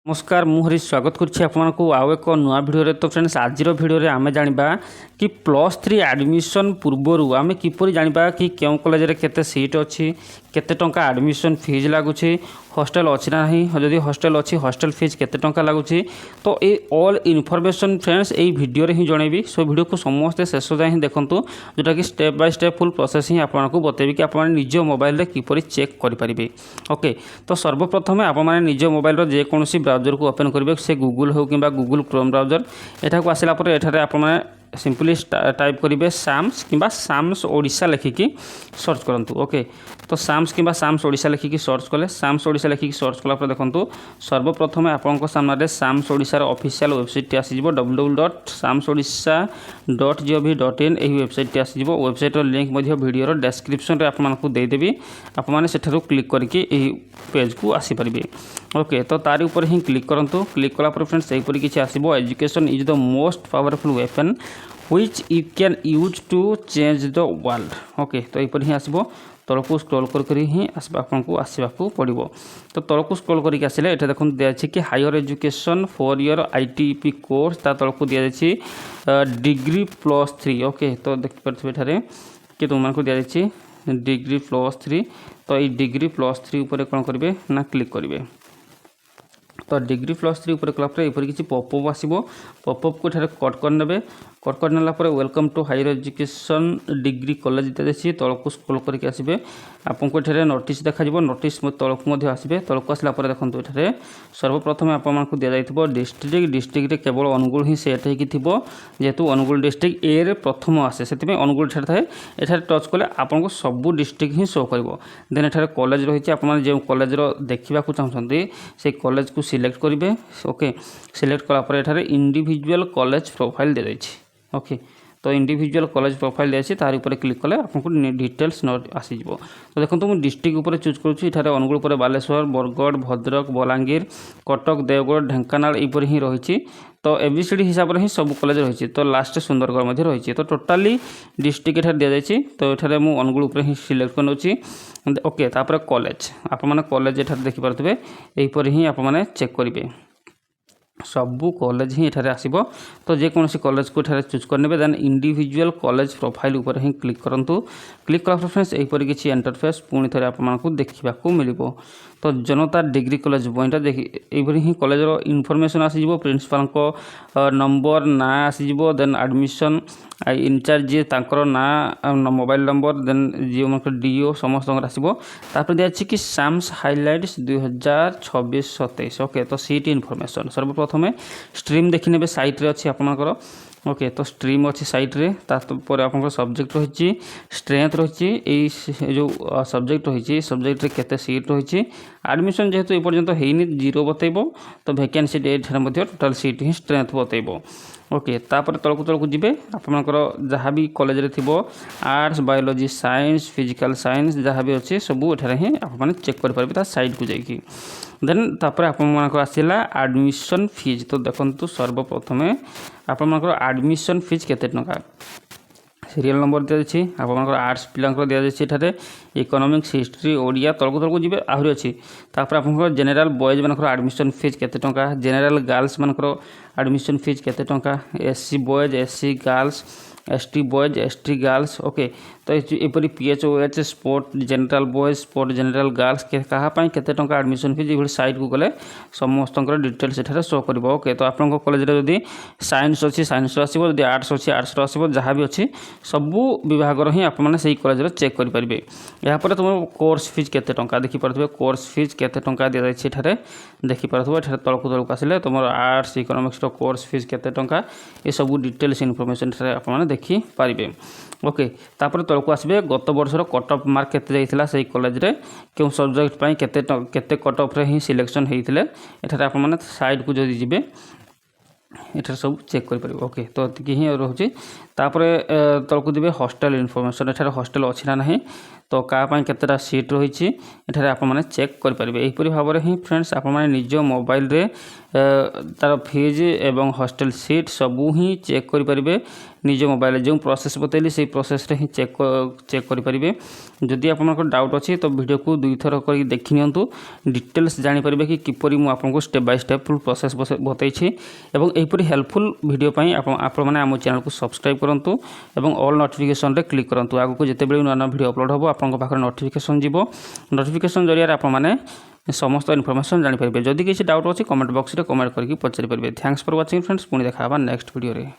नमस्कार मु हरीश स्वागत करुच्ची आपको आउ एक नुआ भिडियो। तो फ्रेंड्स आज भिडियो आम जाना कि +3 एडमिशन पूर्वर आम किपर जाना कि क्यों कॉलेज रे केते सीट अच्छी केते टंका एडमिशन फीस लगुच हॉस्टल अच्छी ना नहीं जदि हॉस्टल अच्छी हॉस्टल फीस केते टंका लगुच। तो ये ऑल इनफॉरमेशन फ्रेंड्स यही भिडियो रे ही जनइबी। सो भिडियो को समस्ते शेष जाए देखूँ जोटा कि step by step full process ही आपको बतेबी कि आप निज मोबाइल रे किपर चेक करेंगे। ओके तो सर्वप्रथम आप निज मोबाइल जेकोसी ब्राउजर को ओपन करेंगे से गूगल हो कि गूगल क्रोम ब्राउजर एठाक आसला आप सिंपली टाइप करेंगे साम्स कि साम्स ओडिशा लिखिकी सर्च करूँ। ओके तो साम्स कि साम्स ओडिशा लिखिकी सर्च कले साम्स ओडिशा लिखिकी सर्च कलापर देखूँ सर्वप्रथम आपंक सामने साम्स ओडिशार ऑफिशियल वेबसाइट आसीज www.samsodisha.gov.in यही वेबसाइट आसीज। वेबसाइट लिंक भिडियो डेस्क्रिप्शन में आपको देदेवी आपने क्लिक करके पेज को आसीपारे। ओके तो तारी ऊपर ही क्लिक करूँ। क्लिक कलापर फ्रेंड्स यहीपरि किसी आसो education is the most powerful weapon which you can use to change the world। Okay तो यहीपर ही आसो तलक स्क्रॉल कर ही आपको आसवाक पड़ो। तो तलक स्क्रॉल करके आसिले ये देखो दिखाई कि higher education 4 year ITP course ता तलक दिखाई डिग्री +3। ओके तो देखिए कि तुमको दिखाई डिग्री +3। तो ये डिग्री +3 उपर कौन करेंगे ना क्लिक करेंगे। तो डिग्री +3 उपर कलापर यहपर किसी पॉपअप आसो पॉपअप को कट करने कट कर नाला welcome to higher education degree college दिखाई तलक स्क्रॉल करके आसबे आपको ये नोटिस देखा नोटिस तलक आसबे तलक आसला देखो ये सर्वप्रथम आपको दि जाइए डिस्ट्रिक्ट डिस्ट्रिक्ट केवल अनुगुल ही सेट हो जेहेतु अनुगुल डिस्ट्रिक्ट ए रे प्रथम आसे से अनुगुल थाए ये टच कले आपको सबू डिस्ट्रिक्ट ही शो कर देन एठार कॉलेज रही है कॉलेज देखा चाहते से कॉलेज को सिलेक्ट करेंगे। ओके सिलेक्ट कलापर एठार इंडिविजुअल कॉलेज प्रोफाइल दि जाइए। ओके तो इंडिविजुअल कॉलेज प्रोफाइल दिए तार ऊपर क्लिक कले आपको डिटेल्स आसीज। तो देखो मुझे डिस्ट्रिक्ट उपर चूज करुँच अनुगुल पर बालेश्वर बरगढ़ भद्रक बलांगीर कटक देवगढ़ ढेंकानाल यहीपर ही रही। तो ABCD हिसाब से ही सब कॉलेज रही। तो लास्ट सुंदरगढ़ रही। तो टोटाली डिस्ट्रिक्ट एठार दि जाइए। तो ये मुझे अनुगुल उपर ही सिलेक्ट कर। ओके तापर कॉलेज आपने कॉलेज एठार देखिपे यहीपर ही आपने चेक करेंगे सबू कॉलेज ही एठार आसो। तो जेकोसी कॉलेज को एठार चूज करने देन इंडिविजुअल कॉलेज प्रोफाइल उपर ही क्लिक करूँ। क्लिक कला फ्रेंड्स यहीपर किसी इंटरफेस पुणी थे आपको देखा मिल। तो जनता डिग्री कॉलेज बईटा देखिए यहीपर ही कॉलेज इनफॉरमेशन आसीज प्रिंसिपाल नंबर ना आसीज देन एडमिशन इनचार्ज जी ना mobile number then GO DO समस्त आसो। दिखाई कि साम्स हाइलाइट्स 2026-27। ओके तो सीट इनफॉरमेशन सर्वप्रथम स्ट्रीम देखने साइट रे अच्छी आपंकर। ओके तो स्ट्रीम अच्छी साइट रे तापर आप सब्जेक्ट रही स्ट्रेंथ रही जो सब्जेक्ट रही सब्जेक्ट रे केते सीट रही एडमिशन जेहेतु एपर्यंत होनी 0 बतेब। तो वैकेंसी डेट टोटाल सीट ही स्ट्रेंथ बतेब। ओके तापर तलक जी आपंकर जहाँ भी कॉलेज रे थी arts biology science physical science जहाँ भी अच्छे सबू एठार ही आपने चेक करेंगे साइट को जाकि देन तापर आपंकर आसला एडमिशन फीस। तो देखो सर्वप्रथम आपंकर एडमिशन फीस केते टंका सीरियल नंबर दि जाइए आपंकर आर्ट्स पिला दि जाइए इकोनॉमिक्स हिस्ट्री ओडिया तलक जी आहरी अच्छी। तापर आपंकर जेनेराल बॉयज मानकर एडमिशन फीस केते टंका जेनेराल गर्ल्स मानकर एडमिशन फीस केते टंका SC boys SC girls ST boys ST girls. Okay तो यहपरी PHOH sport general boys sport general girls कहाँपाई केते टंका एडमिशन फीस ये साइट को गले समस्त डिटेल्स एठार शो कर। ओके तो आपन कॉलेज रे जदि साइंस अच्छी साइंस आसो जदि आर्ट्स अच्छी आर्ट्स आसो जहाँ भी अच्छी सबू विभाग ही आपने से कॉलेज चेक करेंगे। यापर तुम कोर्स फीस केते टंका देखिपे कोर्स फीस केते टंका दि जाइए देखिपे तलक आसिले तुम आर्ट्स इकोनॉमिक्स कोर्स फीस केते टंका ये सब डिटेल्स इनफॉरमेशन आपने देखिपारे। ओके तापर तलक आसबे गत वर्षर कट ऑफ मार्क केते जाइथिला से कॉलेज रे क्यों सब्जेक्ट पाई केते कट ऑफ रे ही सिलेक्शन होइथिले एठार आपने साइट को जदि जिबे एठार सब चेक करेंगे। ओके तो ही रोचे तलक देवे हॉस्टल इनफॉरमेशन एठार हॉस्टल अच्छी ना नहीं तो क्या केतेटा सीट रही एठारे आपण माने चेक कर पारिबे। एहीपरि भाबरे ही फ्रेंड्स आपण माने निज मोबाइल रे तार फीज एवं हॉस्टल सीट सबू ही चेक कर पारिबे। निज मोबाइल जो प्रोसेस बतैली से प्रोसेस रे ही चेक कर पारिबे। जदि आपनको डाउट अछि तो वीडियो को दुई थर कर देखि नियंतु, डिटेल्स जानि पारिबे कि किपरि मु आपनको step by step full process बतै छी। एवं एहीपरि हेल्पफुल वीडियो पई आपण माने हम चैनल को सब्सक्राइब करंतु एवं ऑल नोटिफिकेशन रे क्लिक करंतु। आगु को जते बेले नया वीडियो अपलोड होबो आपनको पाखरे नोटिफिकेशन जिवो। नोटिफिकेशन जरिया आपण माने समस्त इनफॉरमेशन जानि पारिबे। जदि किछि डाउट अछि कमेंट बॉक्स रे कमेंट करके पचारि पारिबे। Thanks for watching friends. पुणी देखा नेक्स्ट वीडियो रे।